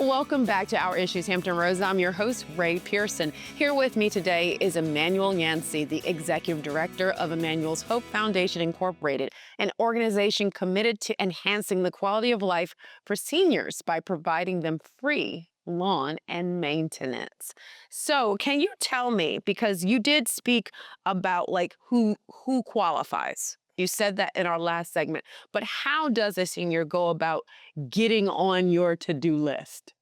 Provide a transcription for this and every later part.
welcome back to Our Issues Hampton Roads. I'm your host, Ray Pearson. Here with me today is Emanuel Yancey, the Executive Director of Emanuel's Hope Foundation Incorporated, an organization committed to enhancing the quality of life for seniors by providing them free lawn and maintenance. So can you tell me, because you did speak about like who qualifies? You said that in our last segment, but how does a senior go about getting on your to-do list?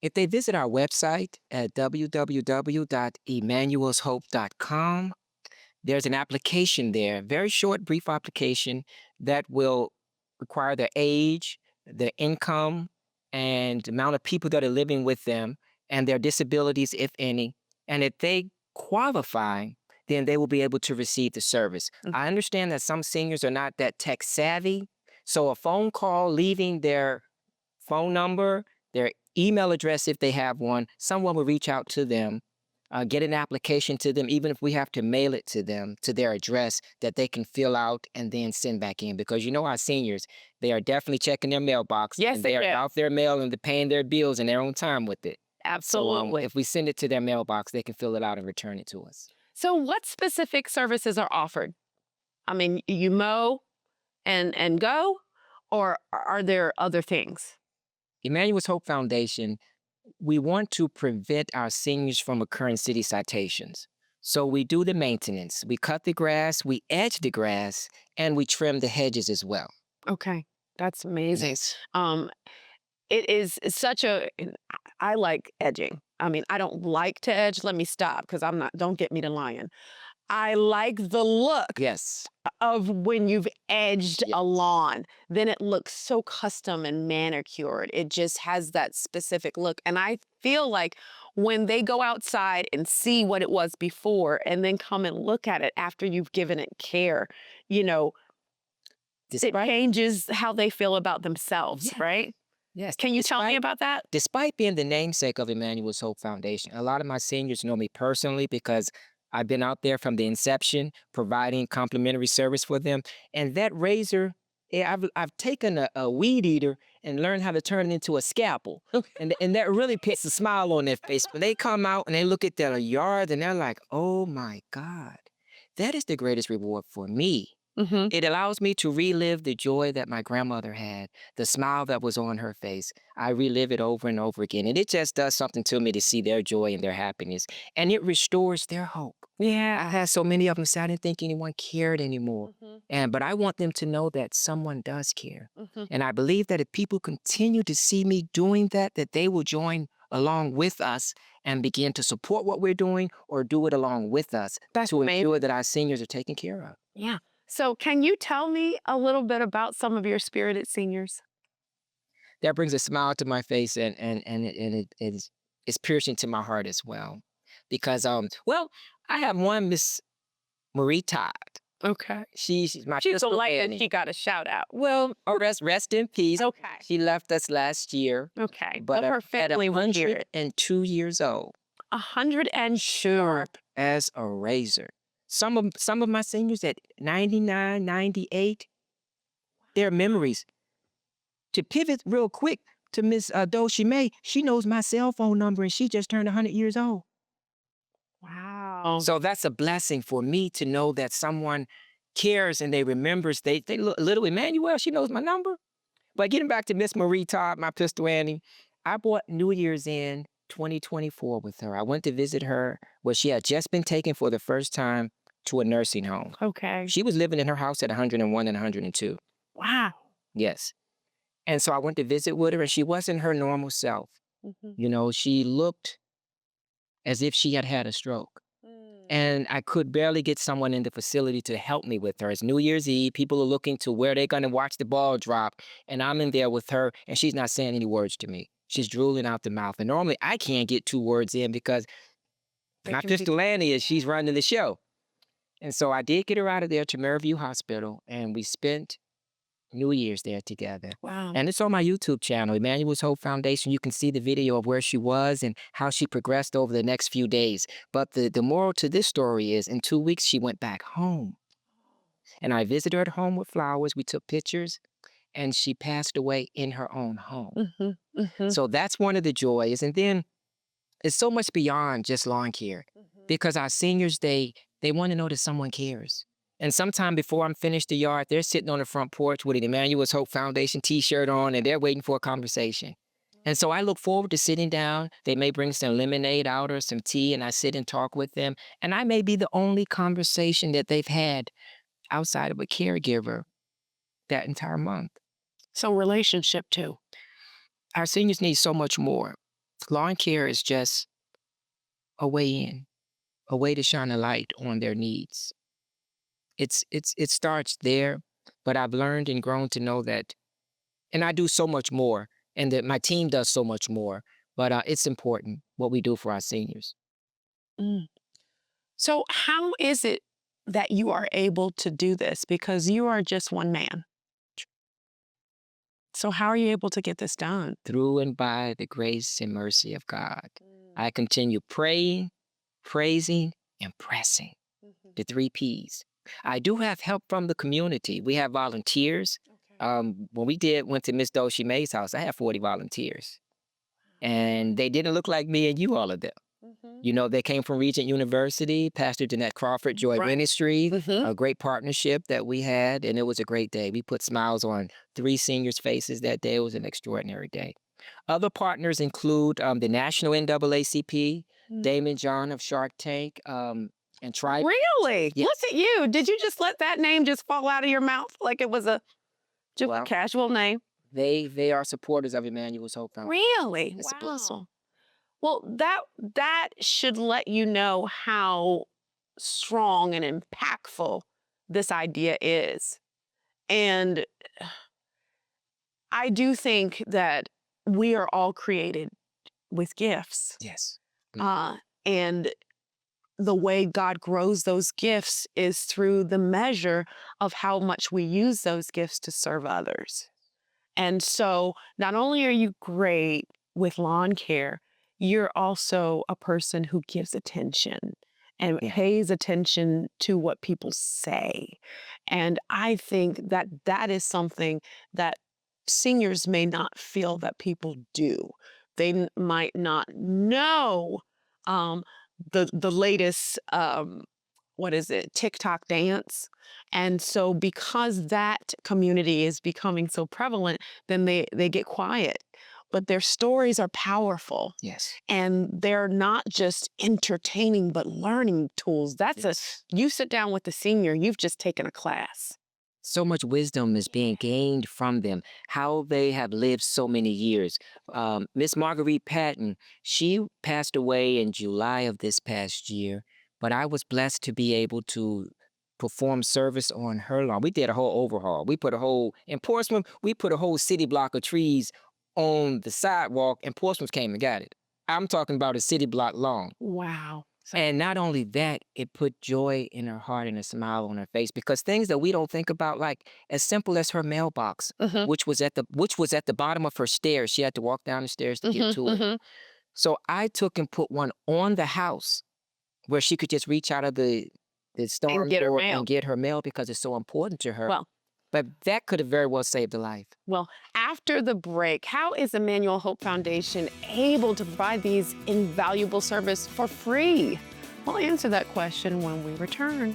If they visit our website at www.emanuelshope.com, there's an application there, very short, brief application that will require their age, their income, and the amount of people that are living with them, and their disabilities, if any. And if they qualify, then they will be able to receive the service. I understand that some seniors are not that tech savvy, so a phone call, leaving their phone number, their email address if they have one, someone will reach out to them, get an application to them, even if we have to mail it to them, to their address that they can fill out and then send back in. Because you know our seniors, they are definitely checking their mailbox. Yes, and they are out their mail and they're paying their bills in their own time with it. Absolutely. So if we send it to their mailbox, they can fill it out and return it to us. So what specific services are offered? I mean, you mow and go, or are there other things? Emanuel's Hope Foundation, we want to prevent our seniors from incurring city citations. So we do the maintenance. We cut the grass, we edge the grass, and we trim the hedges as well. Okay, that's amazing. Yes. It is such a, I like edging. I mean, I don't like to edge. Let me stop, because I'm not, don't get me to lying. I like the look Yes. of when you've edged a lawn. Then it looks so custom and manicured. It just has that specific look. And I feel like when they go outside and see what it was before and then come and look at it after you've given it care, you know, it changes how they feel about themselves, right? Yes. Can you tell me about that? Despite being the namesake of Emanuel's Hope Foundation, a lot of my seniors know me personally because I've been out there from the inception, providing complimentary service for them. And that razor, I've taken a weed eater and learned how to turn it into a scalpel. And that really puts a smile on their face. When they come out and they look at their yard and they're like, oh my God, that is the greatest reward for me. It allows me to relive the joy that my grandmother had, the smile that was on her face. I relive it over and over again. And it just does something to me to see their joy and their happiness. And it restores their hope. Yeah. I had so many of them say, I didn't think anyone cared anymore. But I want them to know that someone does care. And I believe that if people continue to see me doing that, that they will join along with us and begin to support what we're doing or do it along with us to ensure that our seniors are taken care of. Yeah. So can you tell me a little bit about some of your spirited seniors? That brings a smile to my face and it's piercing to my heart as well. Because, well, I have one, Miss Marie Todd. Okay. She's my She's a sister light and Annie. she got a shout out. Well, rest in peace. Okay. She left us last year. Okay. But her at family was here. 102 years old. 100 and Sharp as a razor. Some of my seniors at 99, 98, their memories. To pivot real quick to Miss Doshi May, she knows my cell phone number and she just turned 100 years old. Wow. So that's a blessing for me to know that someone cares and they remembers. They little Emanuel, she knows my number. But getting back to Miss Marie Todd, my pistol Annie, I bought New Year's in 2024 with her. I went to visit her where she had just been taken for the first time to a nursing home. Okay. She was living in her house at 101 and 102. Wow. Yes. And so I went to visit with her and she wasn't her normal self. You know, she looked as if she had had a stroke. And I could barely get someone in the facility to help me with her. It's New Year's Eve. People are looking to where they're going to watch the ball drop. And I'm in there with her and she's not saying any words to me. She's drooling out the mouth. And normally I can't get 2 words in because my pistol Annie is she's running the show. And so I did get her out of there to Maryview Hospital and we spent New Year's there together. Wow. And it's on my YouTube channel, Emanuel's Hope Foundation. You can see the video of where she was and how she progressed over the next few days. But the moral to this story is in 2 weeks, she went back home. And I visited her at home with flowers. We took pictures. and she passed away in her own home. Mm-hmm. Mm-hmm. So that's one of the joys. And then it's so much beyond just lawn care because our seniors, they want to know that someone cares. And sometime before I'm finished the yard, they're sitting on the front porch with an Emanuel's Hope Foundation t-shirt on and they're waiting for a conversation. And so I look forward to sitting down. They may bring some lemonade out or some tea and I sit and talk with them. And I may be the only conversation that they've had outside of a caregiver that entire month. So relationship too. Our seniors need so much more. Lawn care is just a way in, a way to shine a light on their needs. It starts there, but I've learned and grown to know that, and I do so much more, and that my team does so much more. But it's important what we do for our seniors. Mm. So how is it that you are able to do this? Because you are just one man. So how are you able to get this done? Through and by the grace and mercy of God, I continue praying, praising, and pressing. The 3 Ps. I do have help from the community. We have volunteers. Okay. When went to Miss Doshi May's house, I had 40 volunteers. And they didn't look like me and you, all of them. You know, they came from Regent University, Pastor Danette Crawford, Joy Right. Ministry, Mm-hmm. a great partnership that we had, and it was a great day. We put smiles on 3 seniors' faces that day. It was an extraordinary day. Other partners include the National NAACP, Damon John of Shark Tank, and Tribe. Really? Yes. Look at you. Did you just let that name just fall out of your mouth like it was a just Well, casual name? They are supporters of Emanuel's Hope Foundation. Really? It's a Wow. blessing. Well, that should let you know how strong and impactful this idea is. And I do think that we are all created with gifts. Yes. And the way God grows those gifts is through the measure of how much we use those gifts to serve others. And so not only are you great with lawn care, you're also a person who gives attention and pays attention to what people say. And I think that that is something that seniors may not feel that people do. They might not know um, the latest what is it, TikTok dance. And so because that community is becoming so prevalent, then they get quiet. But their stories are powerful. Yes. And they're not just entertaining, but learning tools. You sit down with the senior, you've just taken a class. So much wisdom is being gained from them, how they have lived so many years. Miss Marguerite Patton, she passed away in July of this past year, but I was blessed to be able to perform service on her lawn. We did a whole overhaul. In Portsmouth, we put a whole city block of trees on the sidewalk, and Portsmouth came and got it. I'm talking about a city block long. Wow. And not only that, it put joy in her heart and a smile on her face because things that we don't think about, like as simple as her mailbox, which was at the bottom of her stairs. She had to walk down the stairs to get to it. So I took and put one on the house where she could just reach out of the storm And get her door mail. and get her mail because it's so important to her. Well, but that could have very well saved a life. Well, after the break, how is Emanuel Hope Foundation able to provide these invaluable services for free? We'll answer that question when we return.